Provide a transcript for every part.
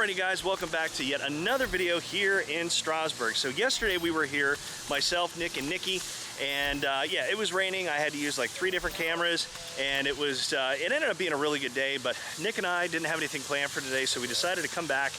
Alrighty guys, welcome back to yet another video here in Strasbourg. So yesterday we were here, myself, Nick and Nikki, and yeah, it was raining. I had to use like 3 different cameras, and it ended up being a really good day, but Nick and I didn't have anything planned for today, so we decided to come back,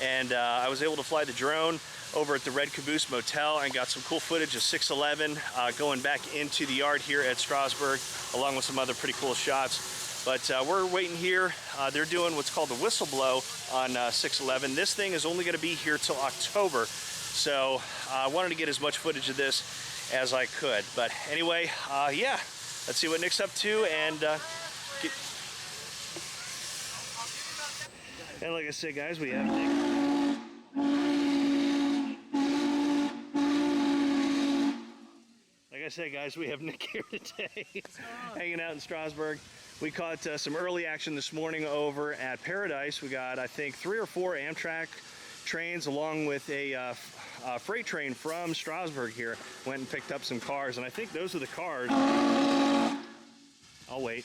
and I was able to fly the drone over at the Red Caboose Motel and got some cool footage of 611 going back into the yard here at Strasbourg, along with some other pretty cool shots. But we're waiting here. They're doing what's called the whistle blow on 611. This thing is only going to be here till October, so I wanted to get as much footage of this as I could. But anyway, yeah, let's see what Nick's up to. And like I said, guys, we have Nick. Like I said, guys, we have Nick here today, hanging out in Strasbourg. We caught some early action this morning over at Paradise. We got, I think, 3 or 4 Amtrak trains along with a freight train from Strasbourg here. Went and picked up some cars, and I think those are the cars. I'll wait.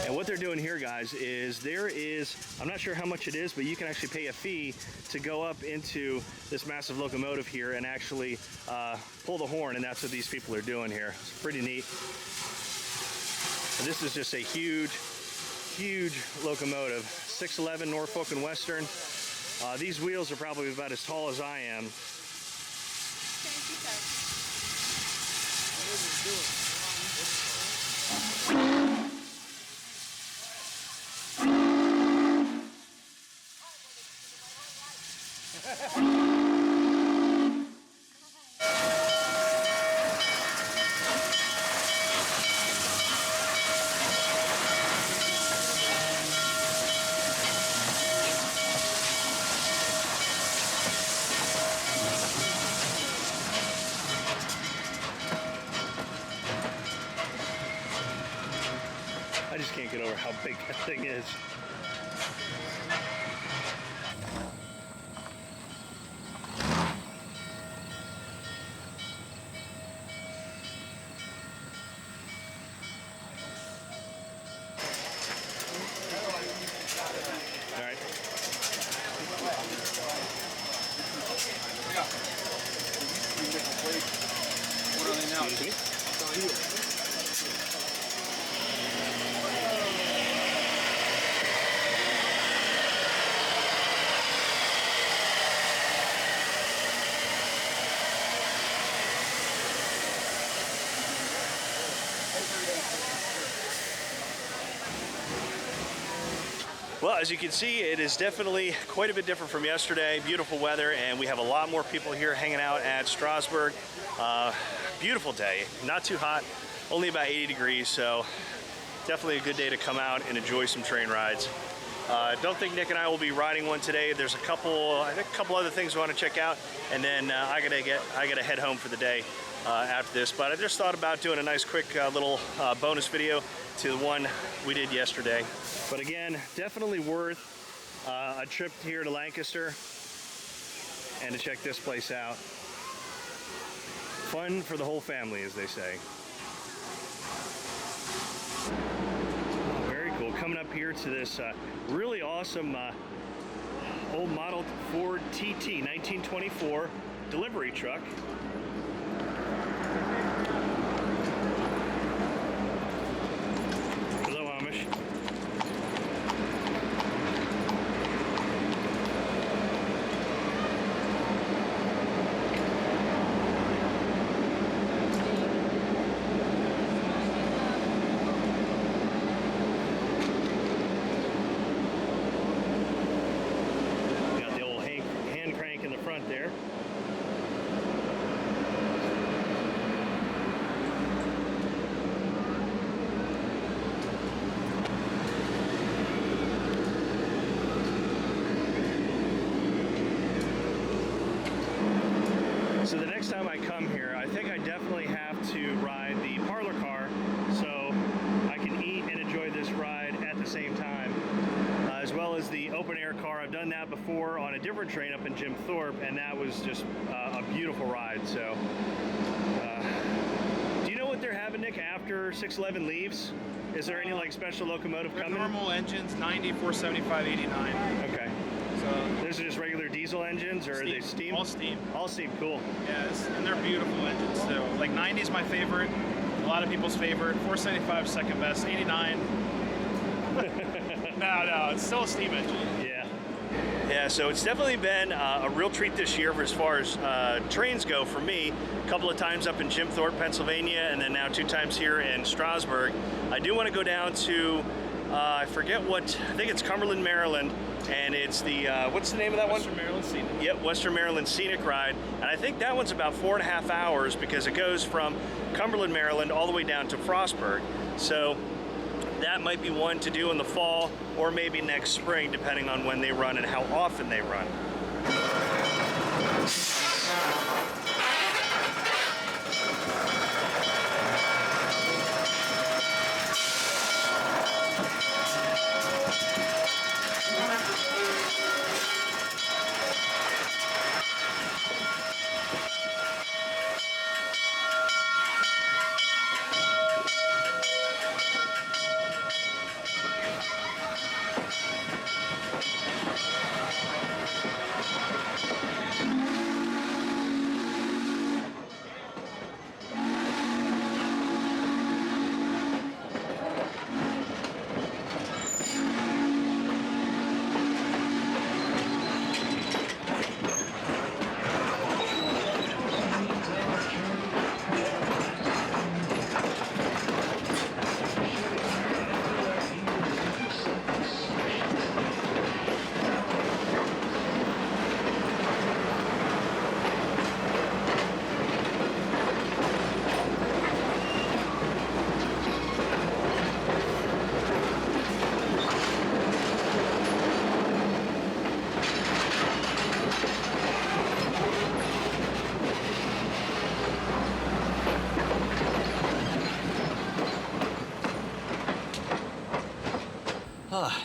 And what they're doing here, guys, is I'm not sure how much it is, but you can actually pay a fee to go up into this massive locomotive here and actually pull the horn, and that's what these people are doing here. It's pretty neat. And this is just a huge, huge locomotive. 611 Norfolk and Western. These wheels are probably about as tall as I am. I just can't get over how big that thing is. All right. What are they now? Well, as you can see, it is definitely quite a bit different from yesterday. Beautiful weather, and we have a lot more people here hanging out at Strasbourg. Beautiful day, not too hot, only about 80 degrees, so definitely a good day to come out and enjoy some train rides. Don't think Nick and I will be riding one today. There's I think a couple other things we want to check out, and then I gotta head home for the day after this. But I just thought about doing a nice quick little bonus video to the one we did yesterday. But again, definitely worth a trip here to Lancaster and to check this place out. Fun for the whole family, as they say. Oh, very cool. Coming up here to this really awesome old Model Ford TT 1924 delivery truck. Hello, Amish. So the next time I come here, I think I definitely have to ride the parlor car so I can eat and enjoy this ride at the same time, as well as the open air car. I've done that before on a different train up in Jim Thorpe, and that was just a beautiful ride. So, do you know what they're having, Nick, after 611 leaves? Is there any like special locomotive coming? Normal engines, 90, 475, 89. Okay. So those are just regular diesel engines, or steam. are they steam? All steam. All steam, cool. Yes, and they're beautiful engines too. Like 90 is my favorite. A lot of people's favorite. 475 is second best. 89. No, it's still a steam engine. Yeah. Yeah, so it's definitely been a real treat this year as far as trains go for me. A couple of times up in Jim Thorpe, Pennsylvania, and then now 2 times here in Strasbourg. I do want to go down to, I forget what, I think it's Cumberland, Maryland, and it's the, what's the name of that Western one? Maryland Scenic. Yep, Western Maryland Scenic Ride, and I think that one's about 4.5 hours because it goes from Cumberland, Maryland all the way down to Strasbourg. So that might be one to do in the fall or maybe next spring, depending on when they run and how often they run.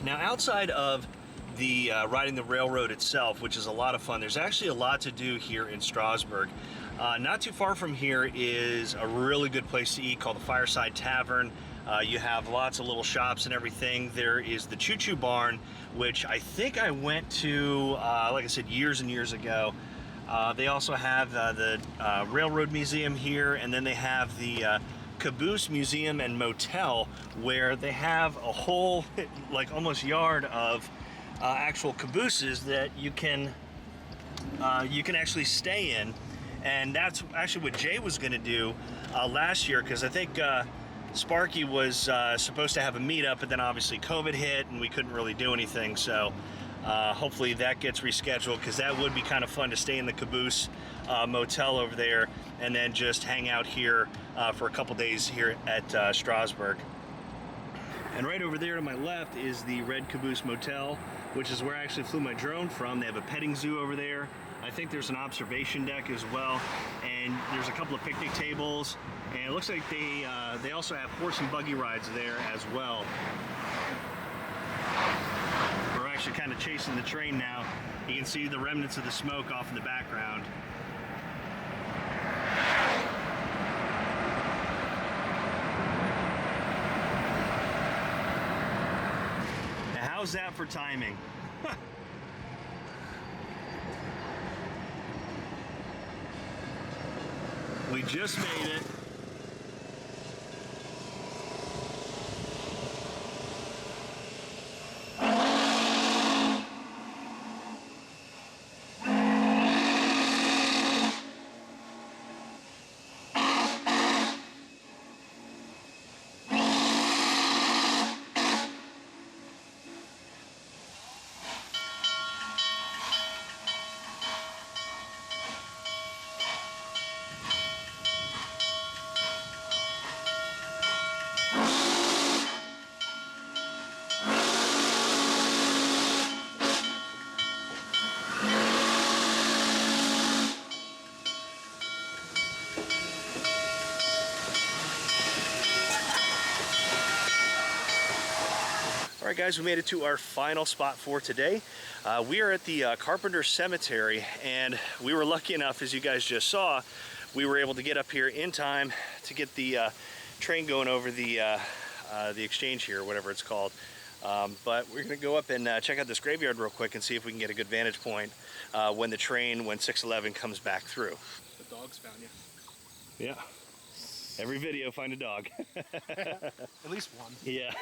Now, outside of the riding the railroad itself, which is a lot of fun, there's actually a lot to do here in Strasbourg. Not too far from here is a really good place to eat called the Fireside Tavern. You have lots of little shops and everything. There is the Choo Choo Barn, which I think I went to, like I said, years and years ago. They also have the Railroad Museum here, and then they have the Caboose Museum and Motel, where they have a whole like almost yard of actual cabooses that you can actually stay in, and that's actually what Jay was going to do last year, because I think Sparky was supposed to have a meetup, but then obviously COVID hit and we couldn't really do anything. So hopefully that gets rescheduled, because that would be kind of fun to stay in the Caboose Motel over there and then just hang out here for a couple days here at Strasbourg. And right over there to my left is the Red Caboose Motel, which is where I actually flew my drone from. They have a petting zoo over there. I think there's an observation deck as well, and there's a couple of picnic tables, and it looks like they also have horse and buggy rides there as well. We're actually kind of chasing the train now. You can see the remnants of the smoke off in the background. Now, how's that for timing? We just made it. Alright guys, we made it to our final spot for today. We are at the Carpenter Cemetery, and we were lucky enough, as you guys just saw, we were able to get up here in time to get the train going over the exchange here, whatever it's called. But we're going to go up and check out this graveyard real quick and see if we can get a good vantage point when the train, when 611 comes back through. The dogs found you. Yeah. Every video, find a dog. At least one. Yeah.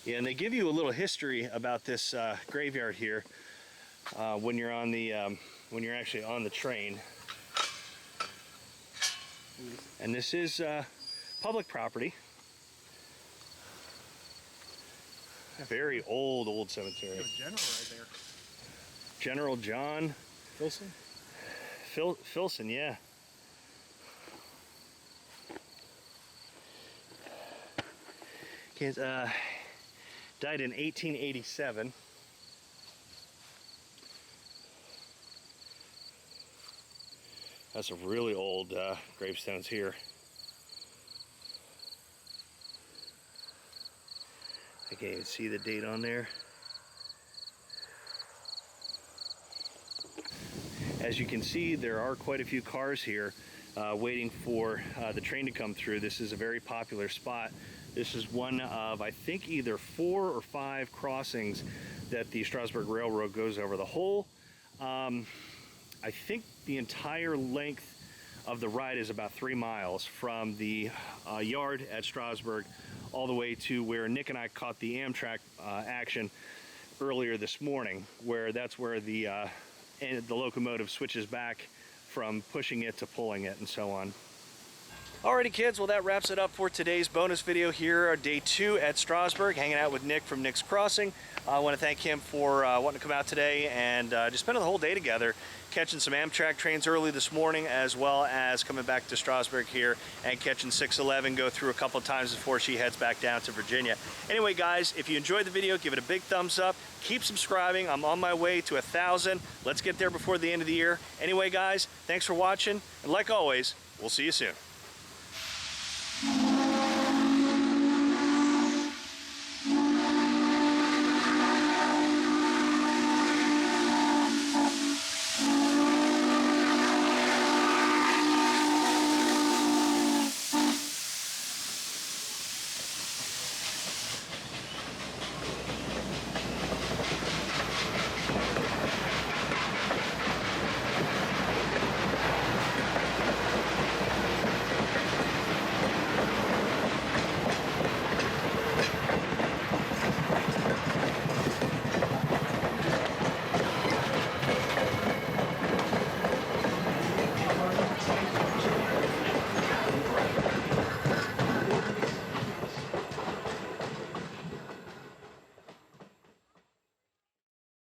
Yeah, and they give you a little history about this graveyard here when you're on the when you're actually on the train. And this is public property. Very old cemetery. General right there. General John Filson? Filson, yeah. Died in 1887. That's some really old gravestones here. I can't even see the date on there. As you can see, there are quite a few cars here waiting for the train to come through. This is a very popular spot. This is one of, I think, either 4 or 5 crossings that the Strasburg Railroad goes over. The whole, I think the entire length of the ride is about 3 miles from the yard at Strasbourg all the way to where Nick and I caught the Amtrak action earlier this morning, where that's where the locomotive switches back from pushing it to pulling it and so on. Alrighty kids, well that wraps it up for today's bonus video here, day 2 at Strasbourg, hanging out with Nick from Nixcrossing. I want to thank him for wanting to come out today and just spending the whole day together, catching some Amtrak trains early this morning, as well as coming back to Strasbourg here and catching 611, go through a couple of times before she heads back down to Virginia. Anyway guys, if you enjoyed the video, give it a big thumbs up, keep subscribing. I'm on my way to 1,000. Let's get there before the end of the year. Anyway guys, thanks for watching, and like always, we'll see you soon.